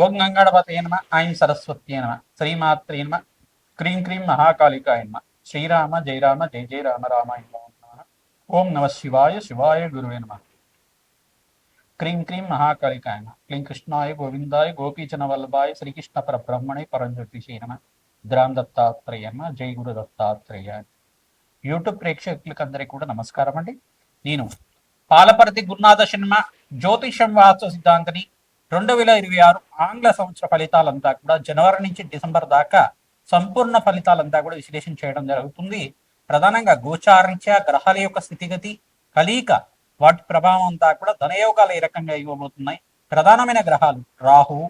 ఓం గంగాడపతే నమ ఐం సరస్వత్యే నమ శ్రీమాత్రే నమ క్రీం క్రీం మహాకాళికాయ నమ శ్రీరామ జయ రామ జయ జయ రామ రామాయ నమః. ఓం నమ శివాయ శివాయ గురువే నమ క్రీం క్రీం మహాకాళికాయ నమ క్లీం కృష్ణాయ గోవిందాయ గోపీచన వల్లభాయ శ్రీకృష్ణ పరబ్రహ్మణే పరంజ్యోతిషే నమ గ్రామ దత్తాత్రేయ నమ జై గురు దత్తాత్రేయ. యూట్యూబ్ ప్రేక్షకులకు అందరికీ కూడా నమస్కారం అండి. నేను పాలపర్తి గురునాథ శర్మ జ్యోతిషం వాస్తు సిద్ధాంతిని. 2026 ఆంగ్ల సంవత్సర ఫలితాలంతా కూడా జనవరి నుంచి డిసెంబర్ దాకా సంపూర్ణ ఫలితాలంతా కూడా విశ్లేషణ చేయడం జరుగుతుంది. ప్రధానంగా గోచారీత్యా గ్రహాల యొక్క స్థితిగతి, కలీక, వాటి ప్రభావం అంతా కూడా ధనయోగాలు ఏ రకంగా ఇవ్వబోతున్నాయి, ప్రధానమైన గ్రహాలు రాహువు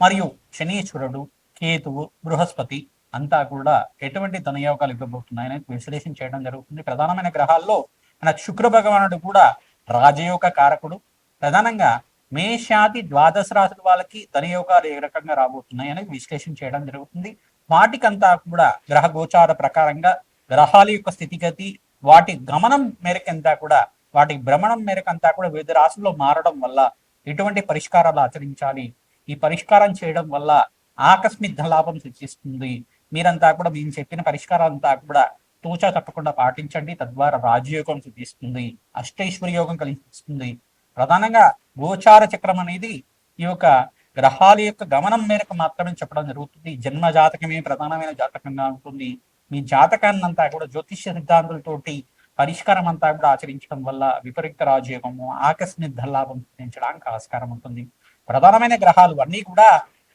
మరియు శనీశ్వరుడు, కేతువు, బృహస్పతి అంతా కూడా ఎటువంటి ధనయోగాలు ఇవ్వబోతున్నాయి అనేది విశ్లేషణ చేయడం జరుగుతుంది. ప్రధానమైన గ్రహాల్లో మన శుక్ర భగవానుడు కూడా రాజయోగ కారకుడు. ప్రధానంగా మేషాది ద్వాదశ రాశుల వాళ్ళకి ధనయోగాలు ఏ రకంగా రాబోతున్నాయి అనేది విశ్లేషణ చేయడం జరుగుతుంది. వాటికంతా కూడా గ్రహ గోచార ప్రకారంగా గ్రహాల యొక్క స్థితిగతి, వాటి గమనం మేరకంతా కూడా, వాటి భ్రమణం మేరకంతా కూడా వివిధ రాశుల్లో మారడం వల్ల ఎటువంటి పరిష్కారాలు ఆచరించాలి, ఈ పరిష్కారం చేయడం వల్ల ఆకస్మిక లాభం సూచిస్తుంది. మీరంతా కూడా మేము చెప్పిన పరిష్కారాలంతా కూడా తూచా తప్పకుండా పాటించండి. తద్వారా రాజయోగం సిద్ధిస్తుంది, అష్టైశ్వర్య యోగం కలిగిస్తుంది. ప్రధానంగా గోచార చక్రం అనేది ఈ యొక్క గ్రహాల యొక్క గమనం మేరకు మాత్రమే చెప్పడం జరుగుతుంది. జన్మ జాతకమే ప్రధానమైన జాతకంగా ఉంటుంది. మీ జాతకాన్ని అంతా కూడా జ్యోతిష్య సిద్ధాంతాలతోటి పరిష్కారం అంతా కూడా ఆచరించడం వల్ల విపరీత రాజయోగము, ఆకస్మిక ధనలాభం సిద్ధించడానికి ఆస్కారం ఉంటుంది. ప్రధానమైన గ్రహాలు అన్నీ కూడా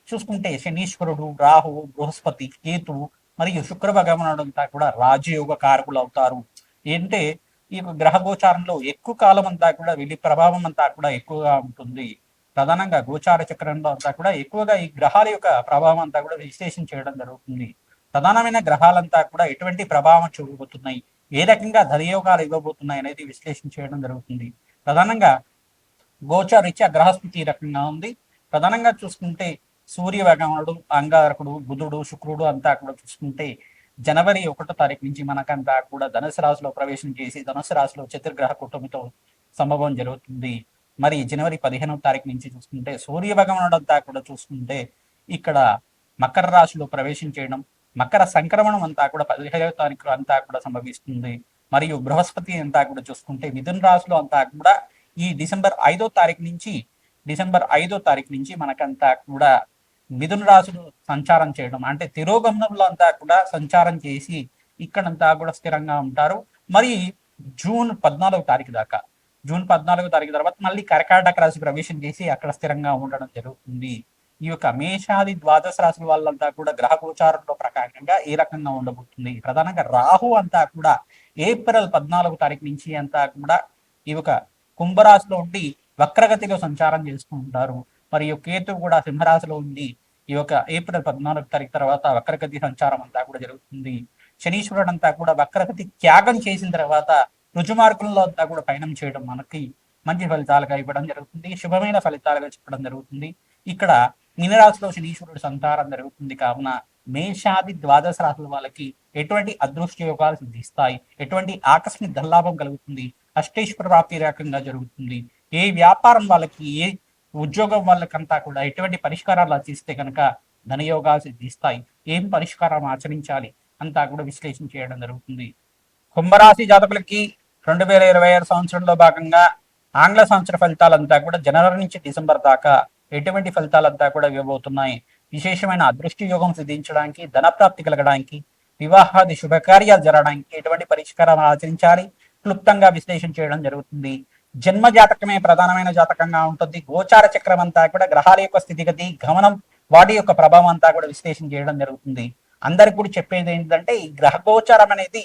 చూసుకుంటే శనీశ్వరుడు, రాహు, బృహస్పతి, కేతువు మరియు శుక్ర భగవానుడు అంతా కూడా రాజయోగ కారకులు అవుతారు. ఏంటంటే ఈ గ్రహ గోచారంలో ఎక్కువ కాలం అంతా కూడా వీళ్ళ ప్రభావం అంతా కూడా ఎక్కువగా ఉంటుంది. ప్రధానంగా గోచార చక్రంలో అంతా కూడా ఎక్కువగా ఈ గ్రహాల యొక్క ప్రభావం అంతా కూడా విశ్లేషణ చేయడం జరుగుతుంది. ప్రధానమైన గ్రహాలంతా కూడా ఎటువంటి ప్రభావం చూపబోతున్నాయి, ఏ రకంగా ధనయోగాలు ఇవ్వబోతున్నాయి అనేది విశ్లేషణ చేయడం జరుగుతుంది. ప్రధానంగా గోచారీత్యా గ్రహస్థితి ఈ రకంగా ఉంది. ప్రధానంగా చూసుకుంటే సూర్య భగవానుడు, అంగారకుడు, బుధుడు, శుక్రుడు అంతా కూడా చూసుకుంటే జనవరి 1వ తారీఖు నుంచి మనకంతా కూడా ధనుసు రాశిలో ప్రవేశం చేసి ధనుసు రాశిలో చతుర్గ్రహ కుటుంబంతో సంభవం జరుగుతుంది. మరి జనవరి 15వ తారీఖు నుంచి చూసుకుంటే సూర్య భగవానుడు అంతా కూడా చూసుకుంటే ఇక్కడ మకర రాశిలో ప్రవేశం చేయడం, మకర సంక్రమణం అంతా కూడా 15వ తారీఖు అంతా కూడా సంభవిస్తుంది. మరియు బృహస్పతి అంతా కూడా చూసుకుంటే మిథున రాశిలో అంతా కూడా ఈ డిసెంబర్ 5వ తారీఖు నుంచి మనకంతా కూడా మిథున రాశులు సంచారం చేయడం, అంటే తిరోగమనంలో అంతా కూడా సంచారం చేసి ఇక్కడంతా కూడా స్థిరంగా ఉంటారు. మరి జూన్ 14వ తారీఖు దాకా, జూన్ 14వ తారీఖు తర్వాత మళ్ళీ కర్కాటక రాశి ప్రవేశం చేసి అక్కడ స్థిరంగా ఉండడం జరుగుతుంది. ఈ యొక్క మేషాది ద్వాదశ రాశుల వాళ్ళంతా కూడా గ్రహ గోచారంలో ప్రకారంగా ఏ రకంగా ఉండబోతుంది. ప్రధానంగా రాహు అంతా కూడా ఏప్రిల్ 14వ తారీఖు నుంచి అంతా కూడా ఈ యొక్క కుంభరాశిలో ఉండి వక్రగతిలో సంచారం చేస్తూ ఉంటారు. మరియు కేతు కూడా సింహరాశిలో ఉండి ఈ యొక్క ఏప్రిల్ 14వ తారీఖు తర్వాత వక్రగతి సంచారం అంతా కూడా జరుగుతుంది. శనీశ్వరుడు అంతా కూడా వక్రగతి త్యాగం చేసిన తర్వాత రుజుమార్గంలో అంతా కూడా పయనం చేయడం మనకి మంచి ఫలితాలుగా ఇవ్వడం జరుగుతుంది, శుభమైన ఫలితాలుగా చెప్పడం జరుగుతుంది. ఇక్కడ మీనరాశిలో శనీశ్వరుడు సంచారం జరుగుతుంది కావున మేషాది ద్వాదశ రాశుల వాళ్ళకి ఎటువంటి అదృష్ట యోగాలు సిద్ధిస్తాయి, ఎటువంటి ఆకస్మిక ధనలాభం కలుగుతుంది, అష్టైశ్వర ప్రాప్తి రకంగా జరుగుతుంది. ఏ వ్యాపారం వాళ్ళకి, ఏ ఉద్యోగం వాళ్ళకంతా కూడా ఎటువంటి పరిష్కారాలు ఆచరిస్తే కనుక ధనయోగాలు సిద్ధిస్తాయి, ఏం పరిష్కారం ఆచరించాలి అంతా కూడా విశ్లేషణ చేయడం జరుగుతుంది. కుంభరాశి జాతకులకి 2026 సంవత్సరంలో భాగంగా ఆంగ్ల సంవత్సర ఫలితాలంతా కూడా జనవరి నుంచి డిసెంబర్ దాకా ఎటువంటి ఫలితాలంతా కూడా ఇవ్వబోతున్నాయి, విశేషమైన అదృష్ట యోగం సిద్ధించడానికి, ధనప్రాప్తి కలగడానికి, వివాహాది శుభకార్యాలు జరగడానికి ఎటువంటి పరిష్కారం ఆచరించాలి క్లుప్తంగా విశ్లేషణ చేయడం జరుగుతుంది. జన్మ జాతకమే ప్రధానమైన జాతకంగా ఉంటుంది. గోచార చక్రం అంతా కూడా గ్రహాల యొక్క స్థితిగతి, గమనం, వాటి యొక్క ప్రభావం అంతా కూడా విశ్లేషణ చేయడం జరుగుతుంది. అందరికి కూడా చెప్పేది ఏంటంటే ఈ గ్రహ గోచారం అనేది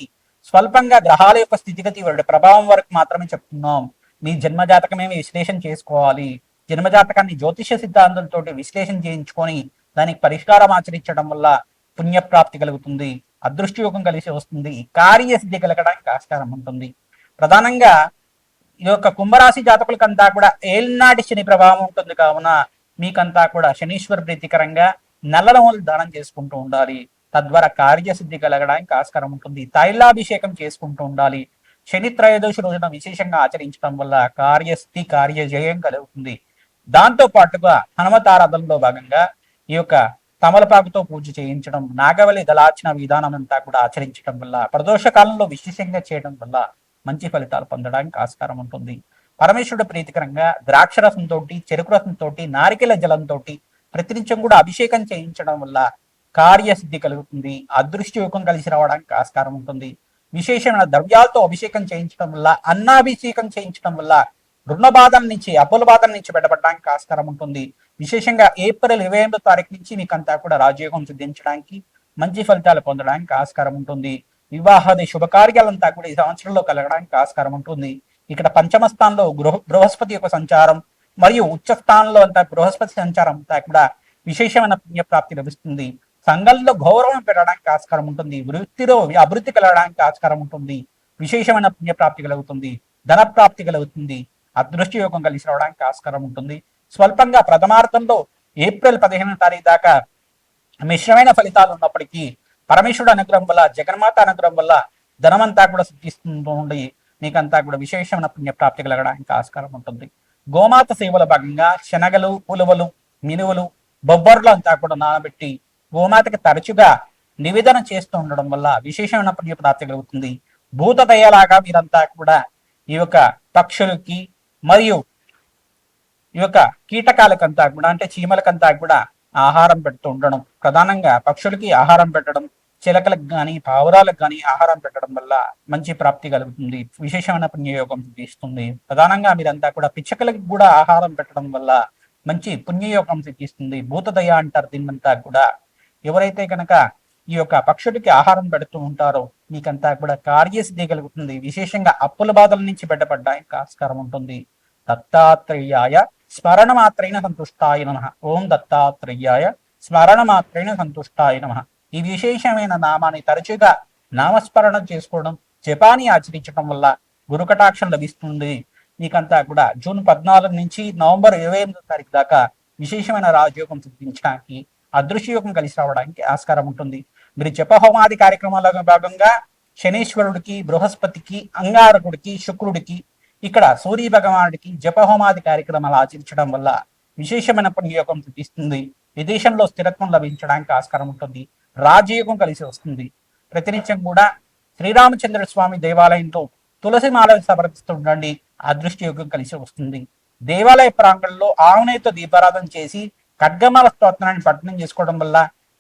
స్వల్పంగా గ్రహాల యొక్క స్థితిగతి వాటి ప్రభావం వరకు మాత్రమే చెప్తున్నాం. మీ జన్మ జాతకమే విశ్లేషణ చేసుకోవాలి. జన్మజాతకాన్ని జ్యోతిష సిద్ధాంతాలతో విశ్లేషణ చేయించుకొని దానికి పరిష్కారం ఆచరించడం వల్ల పుణ్యప్రాప్తి కలుగుతుంది, అదృష్ట యోగం కలిసి వస్తుంది, కార్యసిద్ధి కలగడానికి ఆస్కారం ఉంటుంది. ప్రధానంగా ఈ యొక్క కుంభరాశి జాతకులకంతా కూడా ఏల్నాటి శని ప్రభావం ఉంటుంది కావున మీకంతా కూడా శనీశ్వర ప్రీతికరంగా నల్ల నూనెలు దానం చేసుకుంటూ ఉండాలి. తద్వారా కార్యసిద్ధి కలగడానికి ఆస్కారం ఉంటుంది. తైలాభిషేకం చేసుకుంటూ ఉండాలి. శని త్రయోదశి రోజున విశేషంగా ఆచరించడం వల్ల కార్యసిద్ధి, కార్యజయం కలుగుతుంది. దాంతో పాటుగా హనుమతారాధనలో భాగంగా ఈ యొక్క తమలపాకుతో పూజ చేయించడం, నాగవల్లి దళార్చన విధానం అంతా కూడా ఆచరించడం వల్ల, ప్రదోష కాలంలో విశేషంగా చేయడం వల్ల మంచి ఫలితాలు పొందడానికి ఆస్కారం ఉంటుంది. పరమేశ్వరుడు ప్రీతికరంగా ద్రాక్ష రసంతో, చెరుకు రసంతో, నారికెల జలంతో ప్రతినిత్యం కూడా అభిషేకం చేయించడం వల్ల కార్యసిద్ధి కలుగుతుంది. అదృష్టి యోగం కలిసి రావడానికి ఆస్కారం ఉంటుంది. విశేషమైన ద్రవ్యాలతో అభిషేకం చేయించడం వల్ల, అన్నాభిషేకం చేయించడం వల్ల రుణ బాధల నుంచి, అప్పుల బాధల నుంచి బయటపడడానికి ఆస్కారం ఉంటుంది. విశేషంగా ఏప్రిల్ 28వ తారీఖు నుంచి మీకంతా కూడా రాజయోగం సిద్ధించడానికి, మంచి ఫలితాలు పొందడానికి ఆస్కారం ఉంటుంది. వివాహాది శుభకార్యాలంతా కూడా ఈ సంవత్సరంలో కలగడానికి ఆస్కారం ఉంటుంది. ఇక్కడ పంచమ స్థానంలో బృహస్పతి యొక్క సంచారం మరియు ఉచ్చ స్థానంలో అంతా బృహస్పతి సంచారం అంతా కూడా విశేషమైన పుణ్యప్రాప్తి లభిస్తుంది. సంఘంలో గౌరవం పెరగడానికి ఆస్కారం ఉంటుంది. వృత్తిలో అభివృద్ధి కలగడానికి ఆస్కారం ఉంటుంది. విశేషమైన పుణ్యప్రాప్తి కలుగుతుంది. ధన ప్రాప్తి కలుగుతుంది. అదృష్ట యోగం కలిసి రావడానికి ఆస్కారం ఉంటుంది. స్వల్పంగా ప్రథమార్థంలో ఏప్రిల్ 15వ తారీఖు దాకా మిశ్రమైన ఫలితాలు ఉన్నప్పటికీ పరమేశ్వరుడు అనుగ్రహం వల్ల, జగన్మాత అనుగ్రహం వల్ల ధనమంతా కూడా సిద్ధిస్తుండి మీకంతా కూడా విశేషమైన పుణ్యప్రాప్తి కలగడానికి ఆస్కారం ఉంటుంది. గోమాత సేవల భాగంగా శనగలు, ఉలువలు, మినువులు, బొబ్బర్లు అంతా కూడా నానబెట్టి గోమాతకి తరచుగా నివేదన చేస్తూ ఉండడం వల్ల విశేషమైన పుణ్యప్రాప్తి కలుగుతుంది. భూత దయలాగా మీరంతా కూడా ఈ యొక్క పక్షులకి మరియు ఈ యొక్క కీటకాలకంతా కూడా, అంటే చీమలకంతా కూడా ఆహారం పెడుతూ ఉండడం, ప్రధానంగా పక్షులకి ఆహారం పెట్టడం, చిలకలకు కానీ పావురాలకు కానీ ఆహారం పెట్టడం వల్ల మంచి ప్రాప్తి కలుగుతుంది. విశేషమైన పుణ్యయోగం సిద్ధిస్తుంది. ప్రధానంగా మీరంతా కూడా పిచ్చకలకి కూడా ఆహారం పెట్టడం వల్ల మంచి పుణ్యయోగం సిద్ధిస్తుంది. భూతదయ అంటారు దీన్నంతా కూడా. ఎవరైతే కనుక ఈ యొక్క పక్షుడికి ఆహారం పెడుతూ ఉంటారో మీకంతా కూడా కార్యసిద్ధి కలుగుతుంది. విశేషంగా అప్పుల బాధల నుంచి బయటపడడానికి ఆస్కారం ఉంటుంది. దత్తాత్రేయాయ స్మరణ మాత్రైన సంతుష్టాయ నమః. ఓం దత్తాత్రేయాయ స్మరణ మాత్రైన సంతుష్టాయ నమః. ఈ విశేషమైన నామాన్ని తరచుగా నామస్మరణ చేసుకోవడం, జపాన్ని ఆచరించడం వల్ల గురుకటాక్షం లభిస్తుంది. మీకంతా కూడా జూన్ 14 నుంచి నవంబర్ 28వ తారీఖు దాకా విశేషమైన రాజయోగం సిద్ధించడానికి, అదృశ్యయోగం కలిసి రావడానికి ఆస్కారం ఉంటుంది. మీరు జపహోమాది కార్యక్రమాల్లో భాగంగా శనీశ్వరుడికి, బృహస్పతికి, అంగారకుడికి, శుక్రుడికి, ఇక్కడ సూర్య భగవానుడికి జపహోమాది కార్యక్రమాలు ఆచరించడం వల్ల విశేషమైన పుణ్యయోగం సిద్ధిస్తుంది. విదేశంలో స్థిరత్వం లభించడానికి ఆస్కారం ఉంటుంది. రాజయోగం కలిసి వస్తుంది. ప్రతినిత్యం కూడా శ్రీరామచంద్ర స్వామి దేవాలయంలో తులసి మాల సమర్పిస్తుండండి. అదృష్ట యోగం కలిసి వస్తుంది. దేవాలయ ప్రాంగణంలో ఆవునేతో దీపారాధన చేసి ఖడ్గమాల స్తోత్రాన్ని పఠనం చేసుకోవడం వల్ల,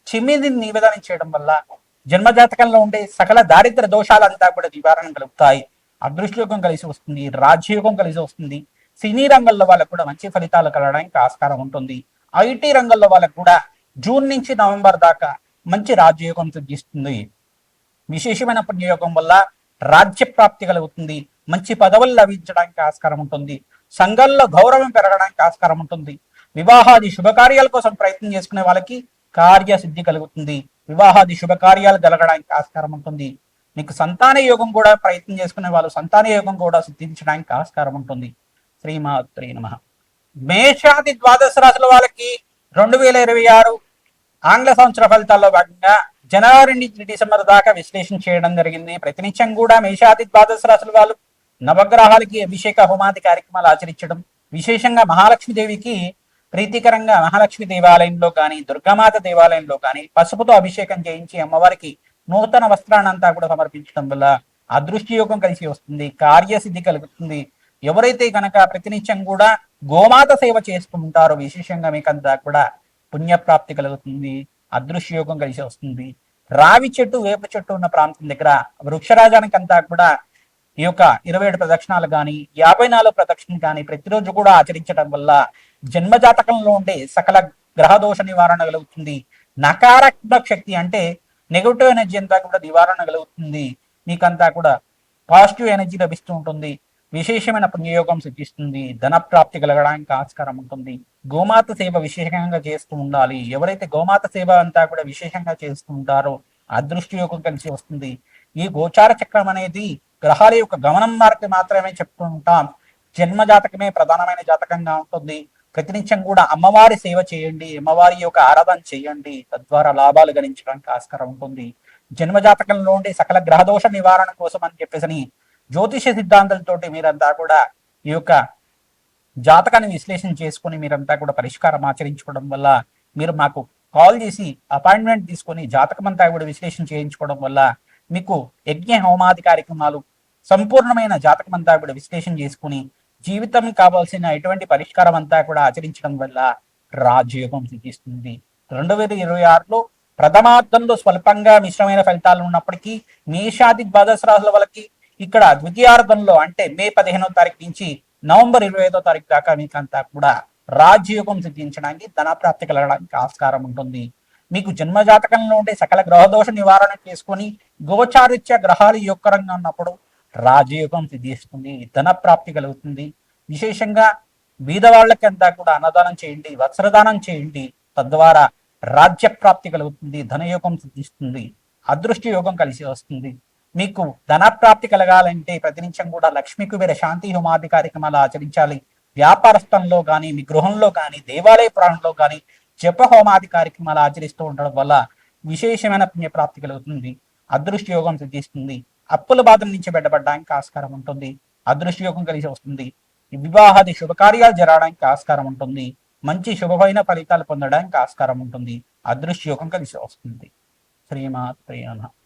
చిమ్మిది నివేదన చేయడం వల్ల జన్మజాతకంలో ఉండే సకల దారిద్ర దోషాలంతా కూడా నివారణ కలుగుతాయి. అదృష్టయోగం కలిసి వస్తుంది. రాజ్యయోగం కలిసి వస్తుంది. సినీ రంగంలో వాళ్ళకు కూడా మంచి ఫలితాలు కలగడానికి ఆస్కారం ఉంటుంది. ఐటీ రంగంలో వాళ్ళకు కూడా జూన్ నుంచి నవంబర్ దాకా మంచి రాజ్యయోగం సిద్ధిస్తుంది. విశేషమైన పుణ్యయోగం వల్ల రాజ్య ప్రాప్తి కలుగుతుంది. మంచి పదవులు లభించడానికి ఆస్కారం ఉంటుంది. సంఘంలో గౌరవం పెరగడానికి ఆస్కారం ఉంటుంది. వివాహాది శుభకార్యాల కోసం ప్రయత్నం చేసుకునే వాళ్ళకి కార్యసిద్ధి కలుగుతుంది. వివాహాది శుభకార్యాలు జరగడానికి ఆస్కారం ఉంటుంది. మీకు సంతాన యోగం కూడా ప్రయత్నం చేసుకునే వాళ్ళు సంతాన యోగం కూడా సిద్ధించడానికి ఆస్కారం ఉంటుంది. శ్రీమాత్రే నమః. మేషాది ద్వాదశ రాశుల వాళ్ళకి 2026 ఆంగ్ల సంవత్సర ఫలితాల్లో భాగంగా జనవరి నుంచి డిసెంబర్ దాకా విశ్లేషణ చేయడం జరిగింది. ప్రతినిత్యం కూడా మేషాది ద్వాదశ రాశుల వాళ్ళు నవగ్రహాలకి అభిషేక హోమాది కార్యక్రమాలు ఆచరించడం, విశేషంగా మహాలక్ష్మీదేవికి ప్రీతికరంగా మహాలక్ష్మి దేవాలయంలో కానీ, దుర్గామాత దేవాలయంలో కానీ పసుపుతో అభిషేకం చేయించి అమ్మవారికి నూతన వస్త్రాన్నంతా కూడా సమర్పించడం వల్ల అదృష్టి యోగం కలిసి వస్తుంది. కార్యసిద్ధి కలుగుతుంది. ఎవరైతే కనుక ప్రతినిత్యం కూడా గోమాత సేవ చేస్తూ ఉంటారో విశేషంగా మీకంతా కూడా పుణ్యప్రాప్తి కలుగుతుంది. అదృశ్య యోగం కలిసి వస్తుంది. రావి చెట్టు, వేప చెట్టు ఉన్న ప్రాంతం దగ్గర వృక్షరాజానికి అంతా కూడా ఈ యొక్క 27 ప్రదక్షిణాలు కానీ, 54 ప్రదక్షిణలు కానీ ప్రతిరోజు కూడా ఆచరించడం వల్ల జన్మజాతకంలో ఉండే సకల గ్రహదోష నివారణ కలుగుతుంది. నకారాత్మక శక్తి అంటే నెగటివ్ ఎనర్జీ అంతా కూడా నివారణ కలుగుతుంది. మీకంతా కూడా పాజిటివ్ ఎనర్జీ లభిస్తూ ఉంటుంది. విశేషమైన పుణ్యయోగం సిద్ధిస్తుంది. ధన ప్రాప్తి కలగడానికి ఆస్కారం ఉంటుంది. గోమాత సేవ విశేషంగా చేస్తూ ఉండాలి. ఎవరైతే గోమాత సేవ అంతా కూడా విశేషంగా చేస్తూ ఉంటారో అదృష్టి యోగం కలిసి వస్తుంది. ఈ గోచార చక్రం అనేది గ్రహాల యొక్క గమనం మార్గం మాత్రమే చెప్తూ ఉంటాం. జన్మ జాతకమే ప్రధానమైన జాతకంగా ఉంటుంది. ప్రతినిత్యం కూడా అమ్మవారి సేవ చేయండి, అమ్మవారి యొక్క ఆరాధన చేయండి. తద్వారా లాభాలు గణించడానికి ఆస్కారం ఉంటుంది. జన్మ జాతకంలో ఉండే సకల గ్రహదోష నివారణ కోసం అని చెప్పేసి జ్యోతిష సిద్ధాంతాలతోటి మీరంతా కూడా ఈ యొక్క జాతకాన్ని విశ్లేషణ చేసుకొని మీరంతా కూడా పరిష్కారం ఆచరించుకోవడం వల్ల, మీరు మాకు కాల్ చేసి అపాయింట్మెంట్ తీసుకొని జాతకం అంతా కూడా విశ్లేషణ చేయించుకోవడం వల్ల మీకు యజ్ఞ హోమాది కార్యక్రమాలు, సంపూర్ణమైన జాతకం అంతా కూడా విశ్లేషణ చేసుకుని జీవితం కావాల్సిన ఎటువంటి పరిష్కారం అంతా కూడా ఆచరించడం వల్ల రాజయోగం సిద్ధిస్తుంది. 2026లో ప్రథమార్థంలో స్వల్పంగా మిశ్రమైన ఫలితాలు ఉన్నప్పటికీ మేషాది ద్వాదశ రాశుల వాళ్ళకి ఇక్కడ ద్వితీయార్థంలో అంటే మే 15వ తారీఖు నుంచి నవంబర్ 25వ తారీఖు దాకా మీకంతా కూడా రాజయోగం సిద్ధించడానికి ధనప్రాప్తి కలగడానికి ఆస్కారం ఉంటుంది. మీకు జన్మజాతకంలో ఉండే సకల గ్రహదోష నివారణ చేసుకొని గోచారిత్య గ్రహాలు యొక్కరంగా ఉన్నప్పుడు రాజయోగం సిద్ధిస్తుంది, ధన ప్రాప్తి కలుగుతుంది. విశేషంగా బీదవాళ్ళకి అంతా కూడా అన్నదానం చేయండి, వస్త్రదానం చేయండి, తద్వారా రాజ్య ప్రాప్తి కలుగుతుంది, ధనయోగం సిద్ధిస్తుంది, అదృష్ట యోగం కలిసి వస్తుంది. మీకు ధన ప్రాప్తి కలగాలంటే ప్రతినిత్యం కూడా లక్ష్మీ కుబేర శాంతి హోమాది కార్యక్రమాలు ఆచరించాలి. వ్యాపార స్థలంలో కానీ, మీ గృహంలో కానీ, దేవాలయ ప్రాంతంలో కానీ జప హోమాది కార్యక్రమాలు ఆచరిస్తూ ఉండడం వల్ల విశేషమైన పుణ్యప్రాప్తి కలుగుతుంది, అదృష్ట యోగం సిద్ధిస్తుంది, అప్పుల బాధల నుంచి బయటపడడానికి ఆస్కారం ఉంటుంది, అదృష్ట యోగం కలిసి వస్తుంది, వివాహాది శుభకార్యాలు జరగడానికి ఆస్కారం ఉంటుంది, మంచి శుభమైన ఫలితాలు పొందడానికి ఆస్కారం ఉంటుంది, అదృష్ట యోగం కలిసి వస్తుంది. శ్రీమాత్రే నమః.